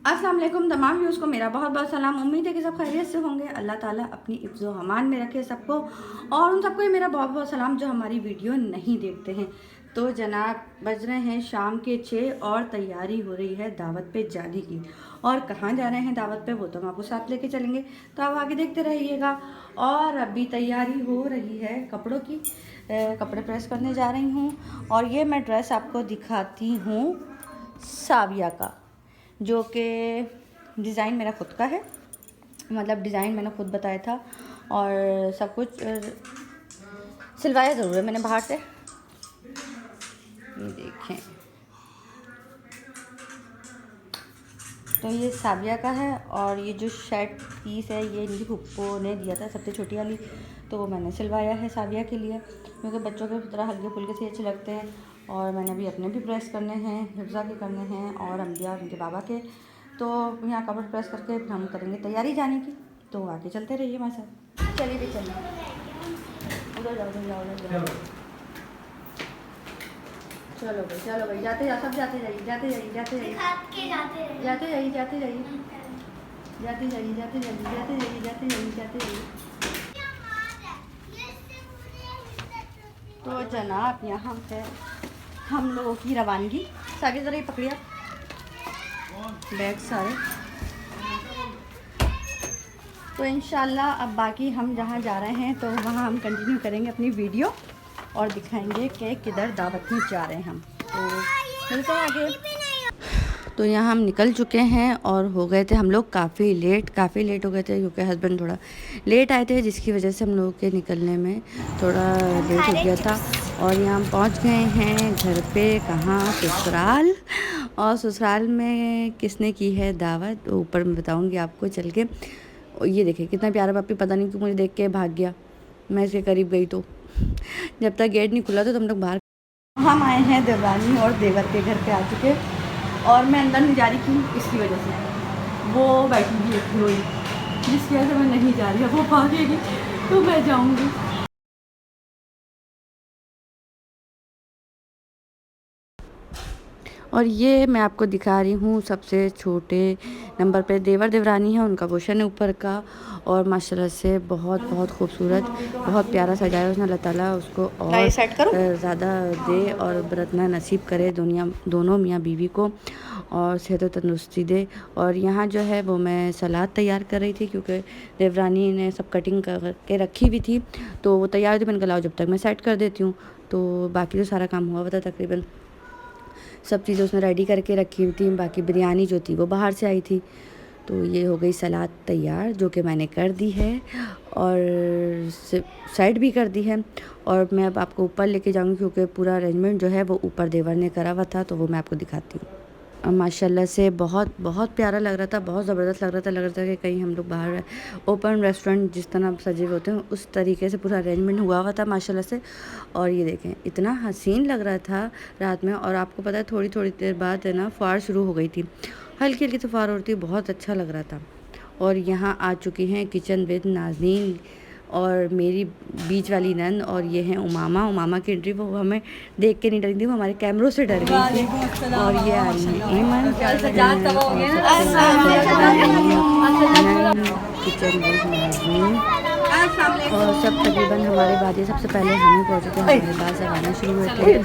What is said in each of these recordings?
अस्सलाम वालेकुम तमाम व्यूज़ को मेरा बहुत बहुत सलाम। उम्मीद है कि सब खैरियत से होंगे। अल्लाह ताला अपनी इफ़्ज़ो अमान में रखे सबको, और उन सबको ही मेरा बहुत बहुत सलाम जो हमारी वीडियो नहीं देखते हैं। तो जनाब, बज रहे हैं शाम के 6 और तैयारी हो रही है दावत पे जाने की। और कहाँ जा रहे हैं दावत पे वो तो हम आपको साथ लेके चलेंगे, तो आप आगे देखते रहिएगा। और अभी तैयारी हो रही है कपड़ों की, कपड़े प्रेस करने जा रही हूँ। और ये मैं ड्रेस आपको दिखाती हूँ साविया का, जो कि डिज़ाइन मेरा खुद का है, मतलब डिज़ाइन मैंने खुद बताया था और सब कुछ सिलवाया ज़रूर है मैंने बाहर से। ये देखें, तो ये साविया का है। और ये जो शर्ट पीस है ये इनकी फुप्पो ने दिया था, सबसे छोटी वाली, तो वो मैंने सिलवाया है साविया के लिए, क्योंकि बच्चों के थोड़ा हल्के फुल्के से अच्छे लगते हैं। और मैंने भी अपने भी प्रेस करने हैं, हिफ्ज़ा के करने हैं और अम्बिया उनके बाबा के। तो यहाँ कपड़े प्रेस करके फिर हम करेंगे तैयारी जाने की। तो आगे चलते रहिए हमारे साथ। चलिए भी चलिए, उधर जाओ उधर जाओ उधर जाओ। चलो भाई जाते जाओ, सब जाते जाइए जाते जाइए जाते जाइए जाते जाइए जाते जाइए जाते जाइए जाते जाइए जाते जाइए जाते जाइए जाते जाइए। तो जनाब, यहाँ पे हम लोगों की रवानगी। सागे ज़रा ये पकड़िए बैग सारे। तो इंशाल्लाह अब बाकी हम जहाँ जा रहे हैं तो वहाँ हम कंटिन्यू करेंगे अपनी वीडियो और दिखाएंगे कि किधर दावत में जा रहे हैं हम। तो मिलते हैं आगे। तो यहाँ हम निकल चुके हैं और हो गए थे हम लोग काफ़ी लेट हो गए थे, क्योंकि हस्बैंड थोड़ा लेट आए थे, जिसकी वजह से हम लोगों के निकलने में थोड़ा लेट हो गया था। और यहाँ हम पहुँच गए हैं घर पे, कहाँ, ससुराल। और ससुराल में किसने की है दावत ऊपर मैं बताऊँगी आपको चल के। ये देखिए कितना प्यारा पप्पी, पता नहीं क्यों मुझे देख के भाग गया। मैं इसके करीब गई तो जब तक गेट नहीं खुला तो हम लोग बाहर। हम आए हैं देवरानी और देवर के घर पे आ चुके, और मैं अंदर नहीं जा रही थी इसकी वजह से। वो बैठी हुई है हीरोइन, जिसकी वजह से मैं नहीं जा रही, वो भागेगी तो मैं जाऊंगी। और ये मैं आपको दिखा रही हूँ सबसे छोटे नंबर पे देवर देवरानी है, उनका पोषण है ऊपर का। और माशाल्लाह से बहुत बहुत खूबसूरत, बहुत प्यारा सजाया उसने। अल्लाह ताला उसको और ज़्यादा दे और बरतना नसीब करे दोनों मियाँ बीवी को, और सेहत और तंदुरुस्ती दे। और यहाँ जो है वो मैं सलाद तैयार कर रही थी, क्योंकि देवरानी ने सब कटिंग करके रखी हुई थी, तो वो तैयार थी। मैंने कहा जब तक मैं सेट कर देती हूँ। तो बाकी तो सारा काम हुआ हुआ था, तकरीबन सब चीज़ें उसने रेडी करके रखी हुई थी। बाकी बिरयानी जो थी वो बाहर से आई थी। तो ये हो गई सलाद तैयार, जो कि मैंने कर दी है और साइड भी कर दी है। और मैं अब आपको ऊपर लेके जाऊंगी, क्योंकि पूरा अरेंजमेंट जो है वो ऊपर देवर ने करा हुआ था, तो वो मैं आपको दिखाती हूँ। माशाल्लाह से बहुत बहुत प्यारा लग रहा था, बहुत ज़बरदस्त लग रहा था कि कहीं हम लोग बाहर ओपन रेस्टोरेंट जिस तरह सजे हुए होते हैं उस तरीके से पूरा अरेंजमेंट हुआ हुआ था माशाल्लाह से। और ये देखें इतना हसीन लग रहा था रात में। और आपको पता है थोड़ी थोड़ी देर बाद है ना फुहार शुरू हो गई थी, हल्की हल्की फुहार हो रही थी, बहुत अच्छा लग रहा था। और यहाँ आ चुकी हैं किचन विद नाज़नीन और मेरी बीच वाली नंद, और ये हैं उमामा की एंट्री। वो हमें देख के नहीं डरी थी, वो हमारे कैमरों से डर गई थी। और ये आ रही है ईमन किचन विद नाज़नीन। और सब तकरीबन हमारे बाद ये सबसे पहले हमें पहुँचे थे, हमारे बाद सब आना शुरू हुए थे।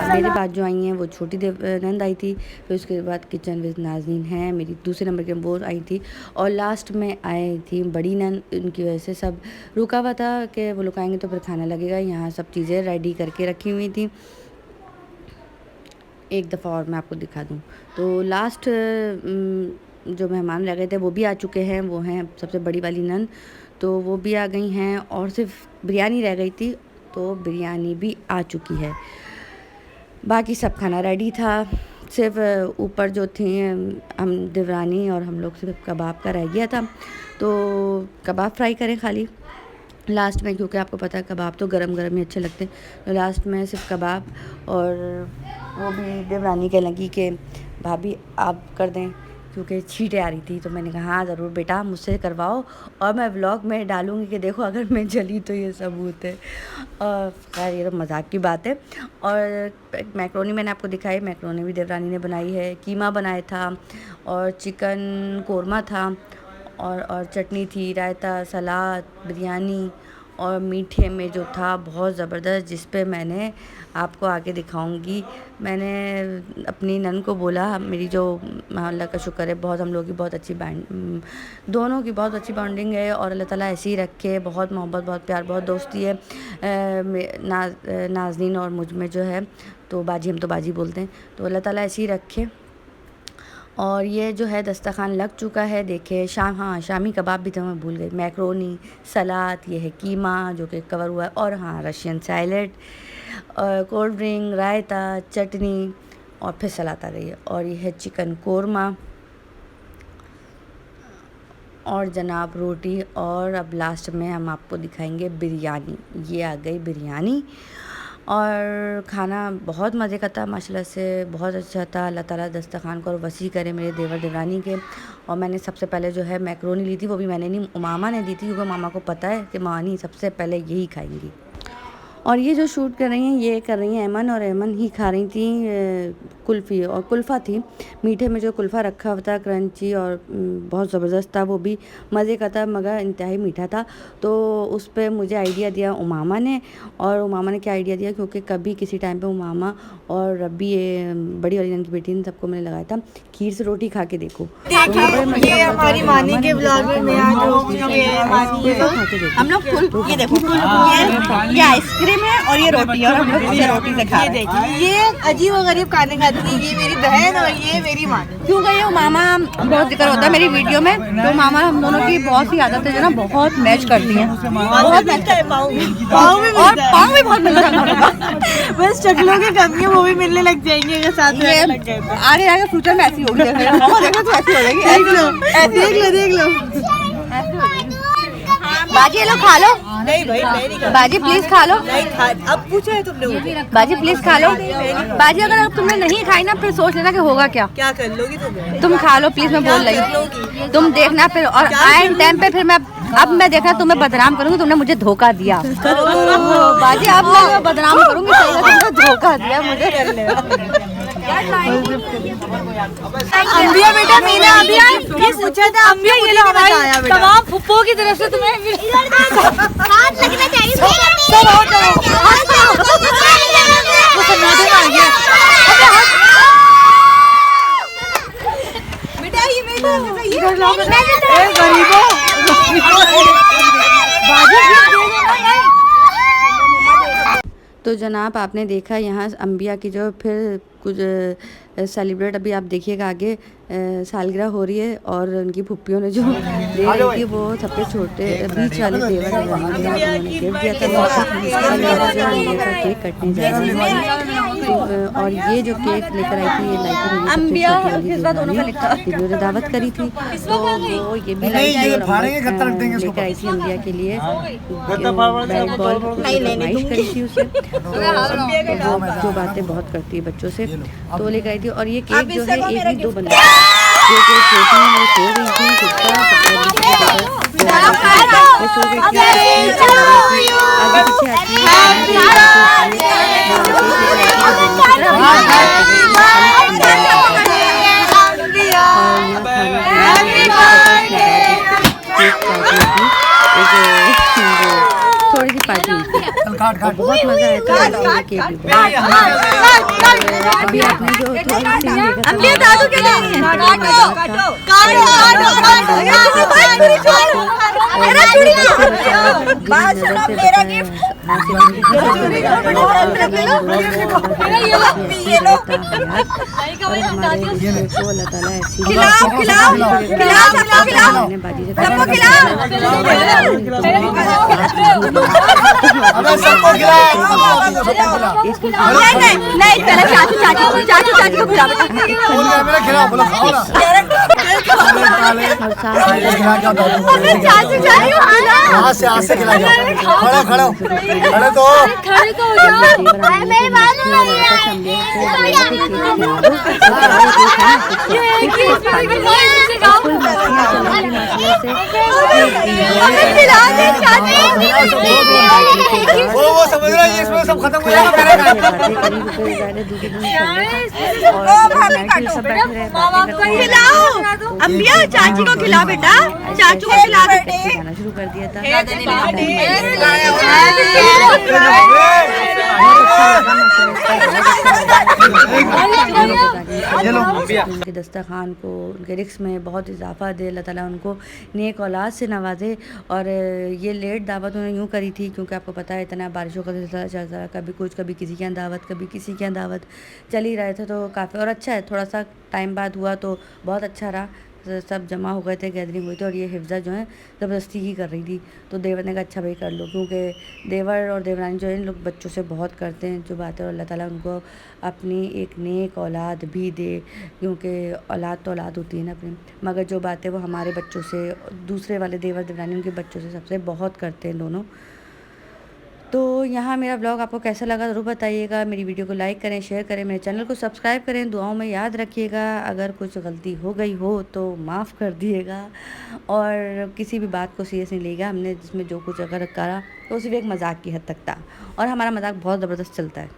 मेरे बाद जो आई हैं वो छोटी नंद आई थी, फिर उसके बाद किचन विद नाज़नीन है मेरी दूसरे नंबर के, वो आई थी। और लास्ट में आई थी बड़ी नंद, उनकी वजह से सब रुका हुआ था कि वो लोग आएंगे तो फिर खाना लगेगा। यहाँ सब चीज़ें रेडी करके रखी हुई थी। एक दफ़ा और मैं आपको दिखा दूँ तो लास्ट जो मेहमान रह गए थे वो भी आ चुके हैं, वो हैं सबसे बड़ी वाली नंद, तो वो भी आ गई हैं। और सिर्फ बिरयानी रह गई थी, तो बिरयानी भी आ चुकी है। बाकी सब खाना रेडी था, सिर्फ ऊपर जो थी हम देवरानी और हम लोग सिर्फ कबाब का रह गया था, तो कबाब फ्राई करें खाली लास्ट में, क्योंकि आपको पता है कबाब तो गरम गरम ही अच्छे लगते हैं। तो लास्ट में सिर्फ कबाब। और वो भी देवरानी कहने लगी कि भाभी आप कर दें, क्योंकि छींटे आ रही थी। तो मैंने कहा हाँ ज़रूर बेटा मुझसे करवाओ और मैं व्लॉग में डालूँगी कि देखो अगर मैं जली तो ये सबूत है। और खैर ये तो मजाक की बात है। और मैक्रोनी मैंने आपको दिखाई, मैक्रोनी भी देवरानी ने बनाई है। कीमा बनाया था और चिकन कोरमा था और चटनी थी, रायता, सलाद, बिरयानी और मीठे में जो था बहुत ज़बरदस्त, जिस पे मैंने आपको आगे दिखाऊंगी। मैंने अपनी नन को बोला, मेरी जो अल्लाह का शुक्र है बहुत हम लोग की बहुत अच्छी दोनों की बहुत अच्छी बॉन्डिंग है और अल्लाह ताला ऐसी ही रखे, बहुत मोहब्बत, बहुत प्यार, बहुत दोस्ती है नाज़नीन और मुझ में जो है। तो बाजी, हम तो बाजी बोलते हैं, तो अल्लाह ताला ऐसी ही रखे। और ये जो है दस्तरखान लग चुका है। देखिए हाँ शामी कबाब भी तो मैं भूल गई, मैक्रोनी, सलाद, ये है कीमा जो कि कवर हुआ है, और हाँ रशियन सैलेड, कोल्ड ड्रिंक, रायता, चटनी और फिर सलाद आ गई है। और ये है चिकन कोरमा और जनाब रोटी। और अब लास्ट में हम आपको दिखाएंगे बिरयानी। ये आ गई बिरयानी और खाना बहुत मज़े का था माशाल्लाह से, बहुत अच्छा था। अल्लाह ताला दस्तरखान को और वसी करे मेरे देवर देवरानी के। और मैंने सबसे पहले जो है मैक्रोनी ली थी, वो भी मैंने नहीं, मामा ने दी थी, क्योंकि मामा को पता है कि मानी सबसे पहले यही खाएंगी। और ये जो शूट कर रही हैं ये कर रही हैं अमन, और अमन ही खा रही थी कुल्फ़ी और कुल्फ़ा थी। मीठे में जो कुल्फ़ा रखा हुआ था क्रंची और बहुत ज़बरदस्त था, वो भी मज़े का था मगर इंतहाई मीठा था। तो उस पर मुझे आइडिया दिया उमामा ने। और उमामा ने क्या आइडिया दिया, क्योंकि कभी किसी टाइम पे उमामा और रब्बी बड़ी वाली नन की बेटी ने सबको मैंने लगाया था खीर से रोटी खा के देखो। ये हमारी मानी के ब्लॉग में हम लोग ये देखो ये आइसक्रीम है और ये रोटी, और हम लोग इसे रोटी से खा रहे हैं। ये अजीब और गरीब खाने खाती है, ये मेरी बहन और ये मेरी माँ। क्योंकि ये मामा बहुत जिक्र होता है मेरी वीडियो में, तो मामा हम दोनों की बहुत सी आदतें जो ना बहुत मैच करती हैं, बहुत मैच करता है। पाँव भी बहुत मिलता है। बस शक्लों की कमी है, वो भी मिलने लग जाएंगे अगर साथ में लग गए तो। आगे आगे फ्यूचर में ऐसी होगी, देखो तो ऐसी हो जाएगी। देख लो बाजी लो खा लो। नहीं भाई मैं नहीं, बाजी प्लीज खा लो। नहीं खा, अब पूछा है तुमने मुझे। बाजी प्लीज खा लो। बाजी अगर तुमने नहीं खाई ना फिर सोच लेना कि होगा क्या। क्या कर लोगी तुम खा लो प्लीज, मैं बोल रही हूँ, तुम देखना फिर। और आए टाइम पे फिर मैं देखना तुम्हें बदनाम करूंगी, तुमने मुझे धोखा दिया। बाजी अब मैं बदनाम करूंगी, तुमने धोखा दिया मुझे। अंबिया बेटा मीना अभी पूछा था, अंबिया ये लो हमारी तमाम फुप्पो की तरफ से तुम्हें हाथ लगना चाहिए। बेटा ये तो जनाब आपने देखा यहाँ अंबिया की जो फिर कुछ सेलिब्रेट, अभी आप देखिएगा आगे सालगिरह हो रही है और उनकी फुप्पियों ने जो दे रही थी वो सबसे छोटे बीच वाले देवर उन्होंने गिफ्ट दिया था। केक कटने जा रहा है और ये जो केक लेकर आई थी ये लाइक दावत करी थी, तो वो ये भी लेकर आई थी अंबिया के लिए बैट बॉल फरमाइश करी थी उसे। तो जो बातें बहुत करती है बच्चों से, तो लेकर आई थी। और ये केक जो है एक नहीं दो बंदा जो कि छोटी वो सो गई थी, आगे पीछे आती थोड़ी सी पार्टी बहुत मजा आया था। केक भी अभी आपने जो नहीं, चाचू को खिला और साथ में हाथ से खिला जाओ। खड़े खड़े तो वो समझ रहा है इसमें सब खत्म हो जाएगा। अम्बिया चाची को खिला बेटा, चाचू को खिला गाना शुरू कर दिया था। उनके दस्तरखान को, उनके रिस्क में बहुत इजाफा दे, अल्लाह ताला उनको नेक औलाद से नवाजे। और ये लेट दावत उन्होंने यूँ करी थी क्योंकि आपको पता है इतना बारिशों का सिलसिला चल रहा है, कभी कुछ, कभी किसी के यहाँ दावत, कभी किसी के यहाँ दावत चल ही रहे थे। तो काफ़ी और अच्छा है, थोड़ा सा टाइम बाद हुआ तो बहुत अच्छा रहा। सब जमा हो गए थे, गैदरिंग हुई थी और ये हिफ्ज़ा जो है ज़बरदस्ती ही कर रही थी। तो देवर ने कहा अच्छा भाई कर लो, क्योंकि देवर और देवरानी जो है इन लोग बच्चों से बहुत करते हैं जो बातें, और अल्लाह ताला उनको अपनी एक नेक औलाद भी दे, क्योंकि औलाद तो औलाद होती है ना अपनी, मगर जो बातें वो हमारे बच्चों से, दूसरे वाले देवर देवरानी उनके बच्चों से सबसे बहुत करते हैं दोनों। तो यहाँ मेरा ब्लॉग आपको कैसा लगा ज़रूर बताइएगा। मेरी वीडियो को लाइक करें, शेयर करें, मेरे चैनल को सब्सक्राइब करें, दुआओं में याद रखिएगा। अगर कुछ गलती हो गई हो तो माफ़ कर दिएगा, और किसी भी बात को सीरियस नहीं लेगा। हमने जिसमें जो कुछ अगर करा तो सिर्फ एक मजाक की हद तक था, और हमारा मजाक बहुत ज़बरदस्त चलता है।